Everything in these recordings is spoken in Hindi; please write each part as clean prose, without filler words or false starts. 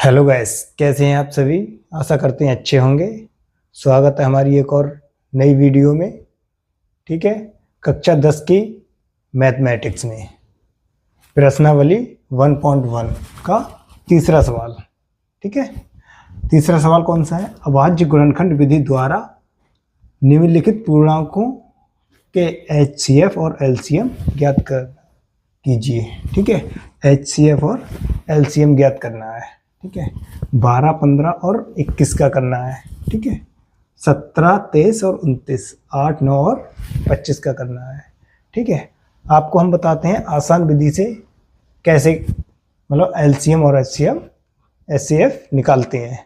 हेलो गाइस, कैसे हैं आप सभी। आशा करते हैं अच्छे होंगे। स्वागत है हमारी एक और नई वीडियो में। ठीक है, कक्षा 10 की मैथमेटिक्स में प्रश्नावली 1.1 का तीसरा सवाल। ठीक है, तीसरा सवाल कौन सा है? अभाज्य गुणनखंड विधि द्वारा निम्नलिखित पूर्णांकों के HCF और LCM ज्ञात कर कीजिए। ठीक है, HCF और LCM ज्ञात करना है। ठीक है, 12, 15 और 21 का करना है। ठीक है, 17, 23 और 29, 8, 9 और 25 का करना है। ठीक है, आपको हम बताते हैं आसान विधि से कैसे मतलब LCM और HCM HCF निकालते हैं।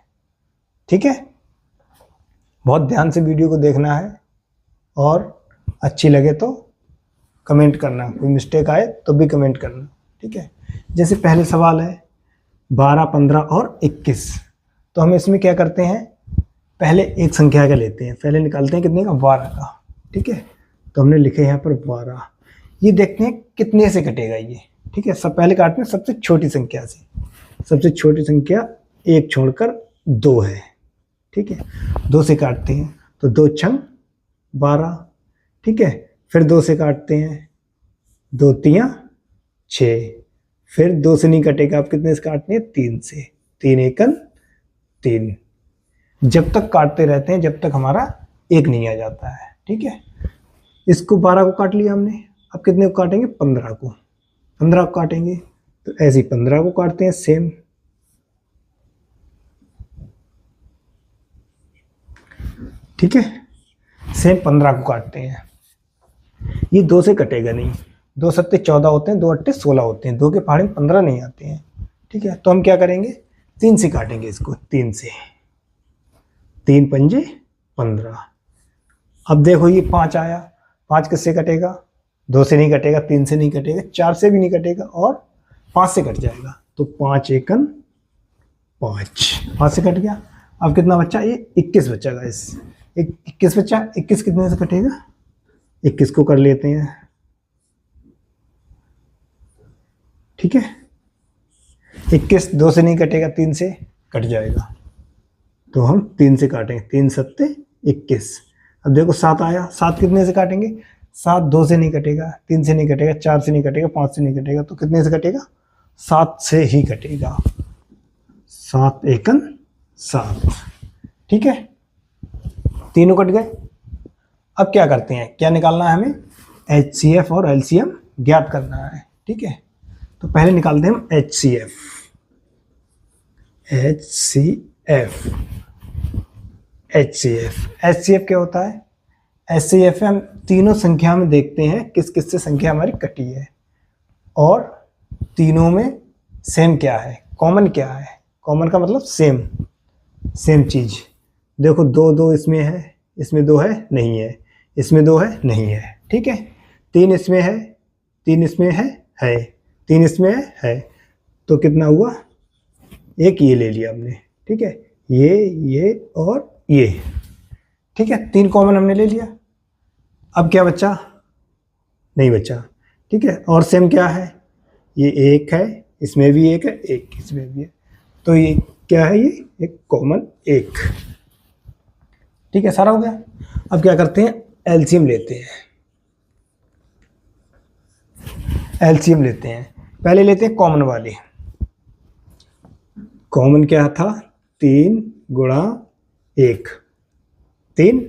ठीक है, बहुत ध्यान से वीडियो को देखना है और अच्छी लगे तो कमेंट करना, कोई मिस्टेक आए तो भी कमेंट करना। ठीक है, जैसे पहले सवाल है 12, 15 और 21, तो हम इसमें क्या करते हैं, पहले एक संख्या का लेते हैं, पहले निकालते हैं कितने का, 12 का। ठीक है, तो हमने लिखे यहाँ पर 12। ये देखते हैं कितने से कटेगा ये। ठीक है, सब पहले काटते हैं सबसे छोटी संख्या से। सबसे छोटी संख्या एक छोड़कर 2 है। ठीक है, 2 से काटते हैं तो 2 छंग 12। ठीक है, फिर 2 से काटते हैं, 2 तियां 6। फिर 2 से नहीं कटेगा, आप कितने से काटते हैं, 3 से। 3 एकन 3। जब तक काटते रहते हैं जब तक हमारा एक नहीं आ जाता है। ठीक है, इसको 12 को काट लिया हमने, अब कितने को काटेंगे, 15 को। 15 को काटेंगे तो ऐसे ही 15 को काटते हैं सेम। ठीक है, सेम 15 को काटते हैं। ये 2 से कटेगा नहीं, 2 सत्ते 14 होते हैं, 2 अट्टे 16 होते हैं, 2 के पहाड़े में 15 नहीं आते हैं। ठीक है, तो हम क्या करेंगे, 3 से काटेंगे इसको, 3 से। 3 पंजे 15। अब देखो ये 5 आया, 5 किससे कटेगा, 2 से नहीं कटेगा, 3 से नहीं कटेगा, 4 से भी नहीं कटेगा और 5 से कट जाएगा। तो 5 एकन 5, 5 से कट गया। अब कितना बचा, ये 21 बचा गाइस। 21 बचा, 21 कितने से कटेगा, 21 को कर लेते हैं। ठीक है, 21 2 से नहीं कटेगा, 3 से कट जाएगा, तो हम 3 से काटेंगे। 3 सत्ते 21। अब देखो 7 आया, 7 कितने से काटेंगे, 7 2 से नहीं कटेगा, 3 से नहीं कटेगा, 4 से नहीं कटेगा, 5 से नहीं कटेगा, तो कितने से कटेगा, 7 से ही कटेगा। 7 एकन 7। ठीक है, तीनों कट गए। अब क्या करते हैं, क्या निकालना है हमें, HCF और LCM ज्ञात करना है। ठीक है, तो पहले निकालते हैं हम HCF। HCF क्या होता है, HCF हम तीनों संख्या में देखते हैं किस किस से संख्या हमारी कटी है और तीनों में सेम क्या है, कॉमन क्या है। कॉमन का मतलब सेम चीज। देखो 2 2 इसमें है, इसमें 2 है नहीं है, इसमें 2 है नहीं है। ठीक है, 3 इसमें है, 3 इसमें है 3 इसमें है, तो कितना हुआ, एक ये ले लिया हमने। ठीक है, ये और ये। ठीक है, 3 कॉमन हमने ले लिया। अब क्या बचा, नहीं बचा। ठीक है, और सेम क्या है, ये 1 है, इसमें भी 1 है, 1 इसमें भी है, तो ये क्या है, ये एक कॉमन 1। ठीक है, सारा हो गया। अब क्या करते हैं, LCM लेते हैं। LCM लेते हैं, पहले लेते हैं कॉमन वाले। कॉमन क्या था, 3 गुणा 1, 3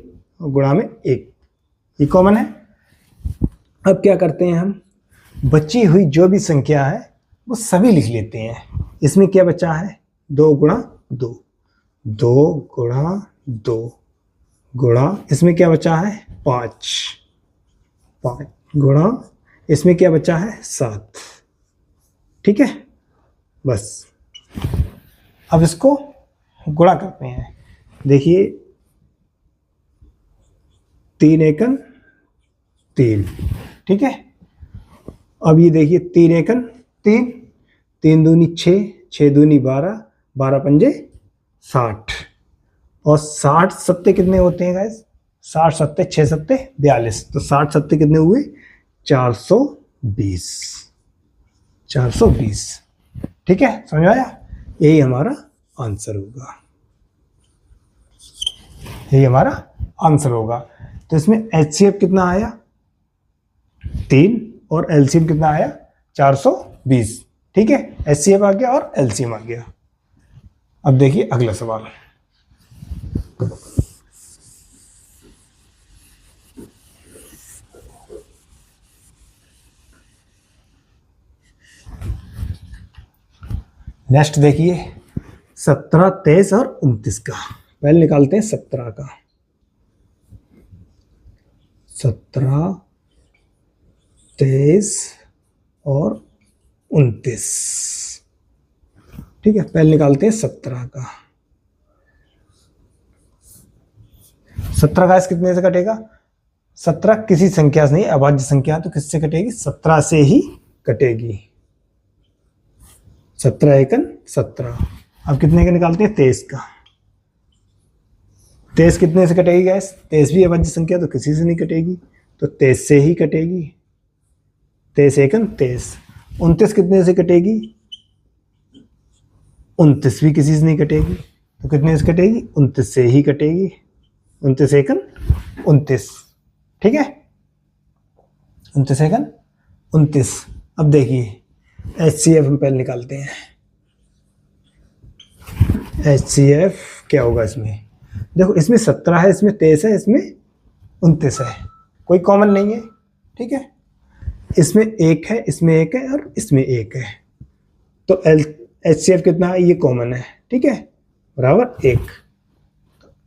गुणा में 1, ये कॉमन है। अब क्या करते हैं हम, बची हुई जो भी संख्या है वो सभी लिख लेते हैं। इसमें क्या बचा है, 2 गुणा 2, 2 गुणा 2 गुणा, इसमें क्या बचा है, 5 गुणा, इसमें क्या बचा है, 7। ठीक है, बस। अब इसको गुणा करते हैं। देखिए 3 एकन 3। ठीक है, अब ये देखिए 3 एकन 3, 3 दूनी 6, 6 दूनी 12, 12 पंजे 60 और 60 सत्ते कितने होते हैं गाइस, 60 सत्ते 6 सत्ते 42, तो 60 सत्ते कितने हुए, 420। ठीक है, समझ आया, यही हमारा आंसर होगा, यही हमारा आंसर होगा। तो इसमें HCF कितना आया 3 और LCM कितना आया 420। ठीक है, HCF आ गया और LCM आ गया। अब देखिए अगला सवाल। नेक्स्ट देखिए 17, 23 और 29 का। पहले निकालते हैं 17 का। 17, 23 और 29। ठीक है, पहले निकालते हैं 17 का। 17 का इस कितने से कटेगा? 17 किसी संख्या से नहीं, अभाज्य संख्या, तो किससे कटेगी? 17 से ही कटेगी। 17 एकन 17। अब कितने का निकालते हैं? 23 का। 23 कितने से कटेगी गैस? 23 भी अभाज्य संख्या, तो किसी से नहीं कटेगी, तो 23 से ही कटेगी। 23 एकन 23। 29 कितने से कटेगी? 29 भी किसी से नहीं कटेगी, तो कितने से कटेगी? 29 से ही कटेगी। 29 एकन 29। ठीक है, 29 एकन 29। अब देखिए HCF हम पहले निकालते हैं। HCF क्या होगा इसमें? देखो इसमें 17 है, इसमें 23 है, इसमें 29 है, कोई कॉमन नहीं है। ठीक है, इसमें 1 है, इसमें 1 है और इसमें 1 है, तो HCF कितना है? ये कॉमन है। ठीक है, बराबर 1।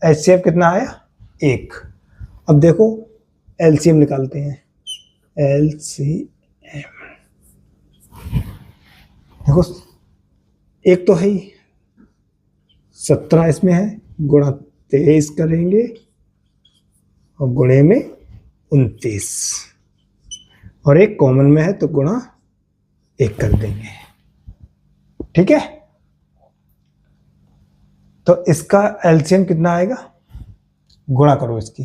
HCF कितना आया? 1। अब देखो LCM निकालते हैं। LCM देखो 1 तो है ही, 17 इसमें है, गुणा 23 करेंगे और गुणे में 29, और 1 कॉमन में है तो गुणा 1 कर देंगे। ठीक है, तो इसका LCM कितना आएगा? गुणा करो इसकी,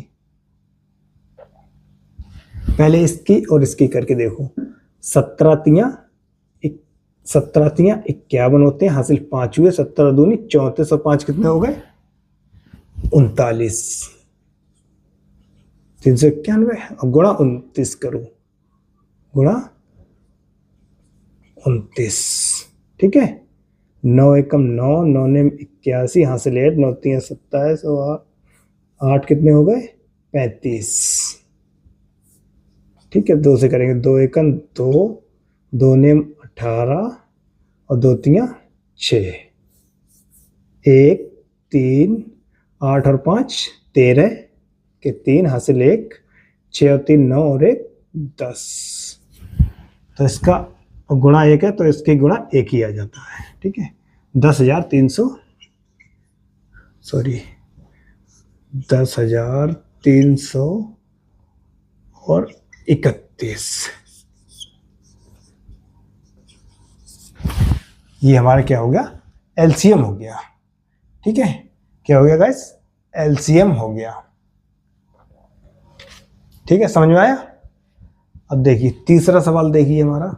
पहले इसकी और इसकी करके देखो। 17 तियां 51 होते हैं, हासिल 5 हुए। 17 दूनी 34 और 5 कितने हो गए? 39। 391। अब गुणा 29 करो, गुणा 29। ठीक है, 9 एकम 9, 9 ने 81, हासिल 8, 9 3 27 और 8 कितने हो गए? 35। ठीक है, 2 से करेंगे, 2 एकम 2, 2 ने 18 और 2 3 6, 1 3 8 और 5 13 के 3, हासिल 1, 6 और 3 9 और 1 10। तो इसका गुणा 1 है, तो इसकी गुणा 1 ही आ जाता है। ठीक है, 10,300 और 31। ये हमारा क्या हो गया? LCM हो गया। ठीक है, क्या हो गया गाइस? LCM हो गया। ठीक है, समझ में आया? अब देखिए तीसरा सवाल देखिए हमारा।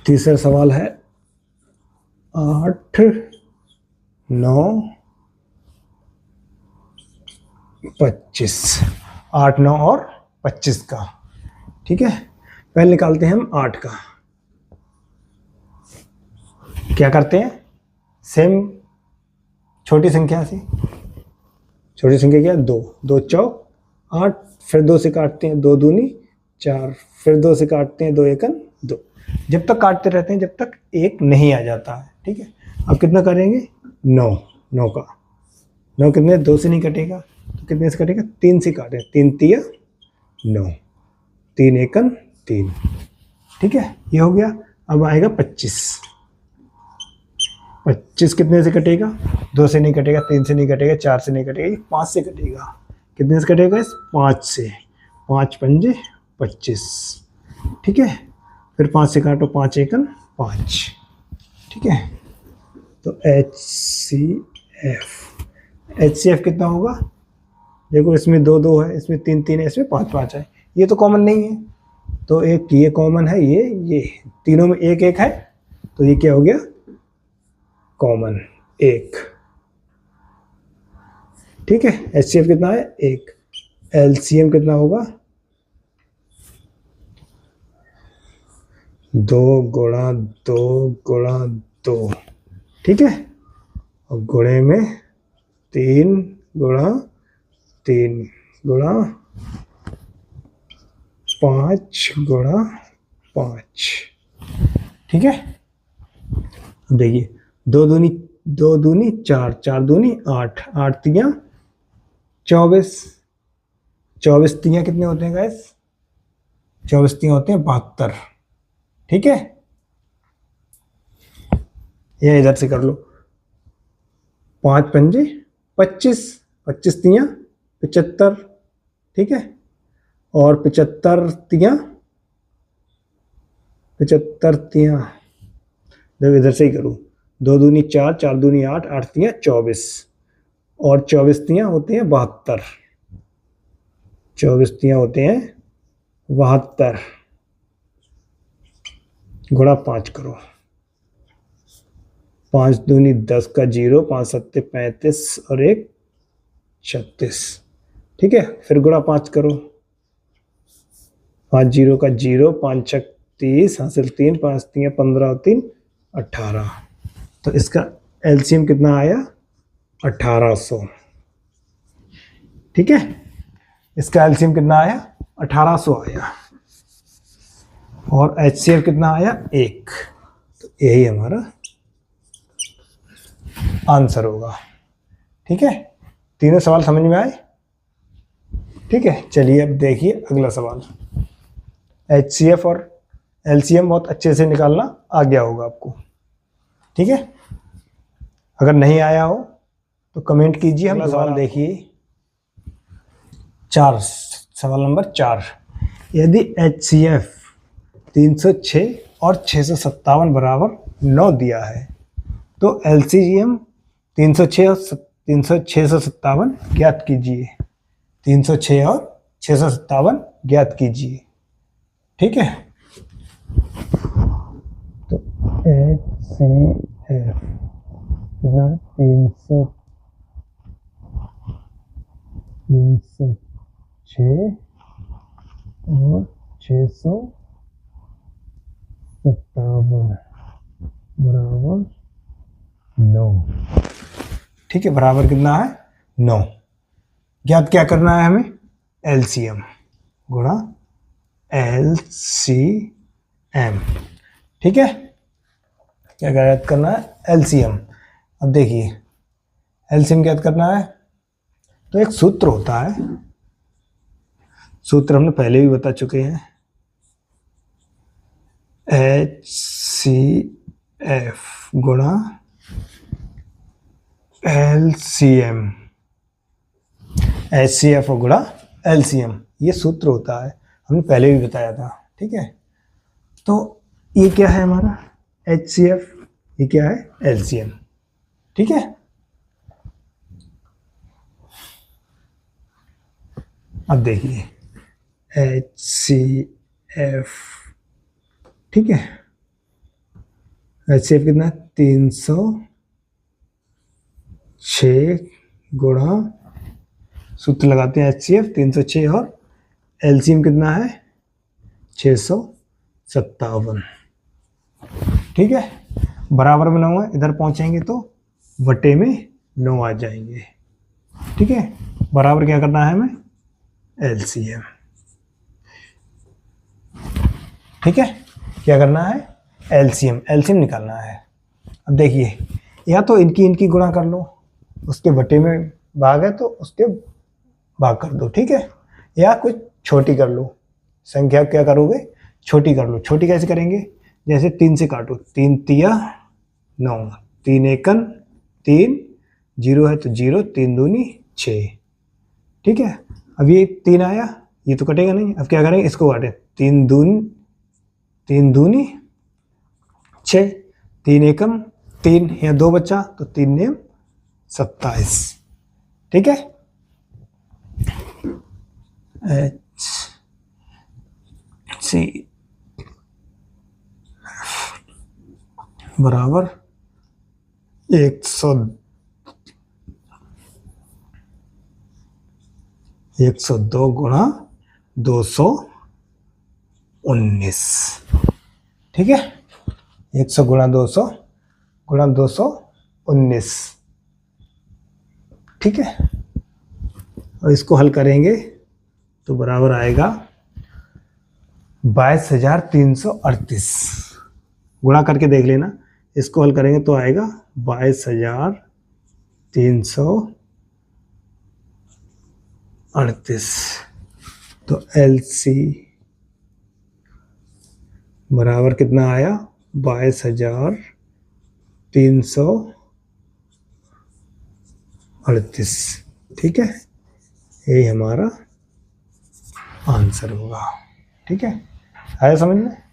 तीसरा सवाल है 8, 9, 25। 8, 9 और 25 का। ठीक है, पहले निकालते हैं हम 8 का। क्या करते हैं? सेम छोटी संख्या से, छोटी संख्या क्या? 2, 2 चौक 8, फिर 2 से काटते हैं, 2 दूनी 4, फिर 2 से काटते हैं, 2 एकन 2। जब तक काटते रहते हैं जब तक 1 नहीं आ जाता है। ठीक है, अब कितना करेंगे? 9, 9 का 9 कितने? 2 से नहीं कटेगा, तो कितने से कटेगा? 3 से काटे, 3 तिया 9, 3 एकन 3। ठीक है, ये हो गया। अब आएगा 25। 25 कितने से कटेगा? 2 से नहीं कटेगा, 3 से नहीं कटेगा, 4 से नहीं कटेगा, 5 से कटेगा। कितने से कटेगा? 5 से। 5 पंजे 25। ठीक है, फिर 5 से काटो, 5 एकन 5। ठीक है, तो HCF कितना होगा? देखो इसमें 2 2 है, इसमें 3 3 है, इसमें 5 5 है, ये तो कॉमन नहीं है, तो एक ये कॉमन है, ये तीनों में 1 1 है, तो ये क्या हो गया कॉमन 1। ठीक है, HCF कितना है 1, LCM कितना होगा 2 गुणा 2 गुणा 2, ठीक है, और गुणे में 3 गुणा 3 गुणा 5 गुणा 5, ठीक है। देखिए 2 दूनी 4, 4 दूनी 8, 8 तियां 24, 24 तियां कितने होते हैं गाइस, 24 तियां होते हैं 72, ठीक है। ये इधर से कर लो, 5 पंजे 25, 25 तियां 75, ठीक है, और 75 तियां देखो इधर से ही करूँ, 2 दूनी 4, 4 दूनी 8, 8 तियां 24, और 24 तियां होते हैं 72, 24 तियां होते हैं 72, गुणा 5 करो, 5 दूनी 10 का 0, 5 सत्ते 35 और 1 36, ठीक है। फिर गुणा 5 करो, 5 0 का 0, 5 छक 30, हासिल 3, 5 तियां 15 और 3 18, तो इसका LCM कितना आया 1800, ठीक है, इसका LCM कितना आया 1800 आया, और HCF कितना आया 1, तो यही हमारा आंसर होगा, ठीक है। तीनों सवाल समझ में आए, ठीक है। चलिए अब देखिए अगला सवाल, HCF और LCM बहुत अच्छे से निकालना आ गया होगा आपको, ठीक है। अगर नहीं आया हो तो कमेंट कीजिए। अगला सवाल देखिए, 4, सवाल नंबर 4, यदि HCF 306 और 657 बराबर 9 दिया है, तो LCM 306 और 657 ज्ञात कीजिए, 306 और 657 ज्ञात कीजिए, ठीक है। तो HCF 306 और 657 बराबर 9, ठीक है, बराबर कितना है 9। ज्ञात क्या करना है हमें, LCM गुणा LCM, ठीक है, क्या ज्ञात करना है LCM। अब देखिए LCM ज्ञात करना है, तो एक सूत्र होता है, सूत्र हमने पहले भी बता चुके हैं, HCF गुणा LCM, HCF गुणा LCM, ये सूत्र होता है, हमने पहले भी बताया था, ठीक है। तो ये क्या है हमारा HCF, ये क्या है LCM, ठीक है। अब देखिए HCF, ठीक है, HCF कितना 306 गुणा, सूत्र लगाते हैं HCF 306 और LCM कितना है 657, ठीक है, बराबर में 9 है, इधर पहुंचेंगे तो बटे में 9 आ जाएंगे, ठीक है। बराबर क्या करना है हमें LCM, ठीक है, क्या करना है LCM निकालना है। अब देखिए या तो इनकी गुणा कर लो, उसके बटे में भाग है तो उसके भाग कर दो, ठीक है, या कुछ छोटी कर लो, संख्या क्या करोगे छोटी कर लो। छोटी कैसे करेंगे, जैसे 3 से काटो, 3 तिया 9, 3 एकन 3, 0 है तो 0, 3 दूनी 6, ठीक है। अब ये 3 आया, ये तो कटेगा नहीं, अब क्या करेंगे इसको काटें, 3 दूनी 6, 3 एकम 3, या 2 बच्चा तो 3 ने 27, ठीक है। एच सी बराबर 102 गुणा 219। ठीक है, 100 गुणा 200 गुणा 219। ठीक है, और इसको हल करेंगे तो बराबर आएगा 22,338। गुणा करके देख लेना, इसको हल करेंगे तो आएगा 22,338। तो LC बराबर कितना आया, 22,338। ठीक है, यही हमारा आंसर होगा। ठीक है, आया समझ में?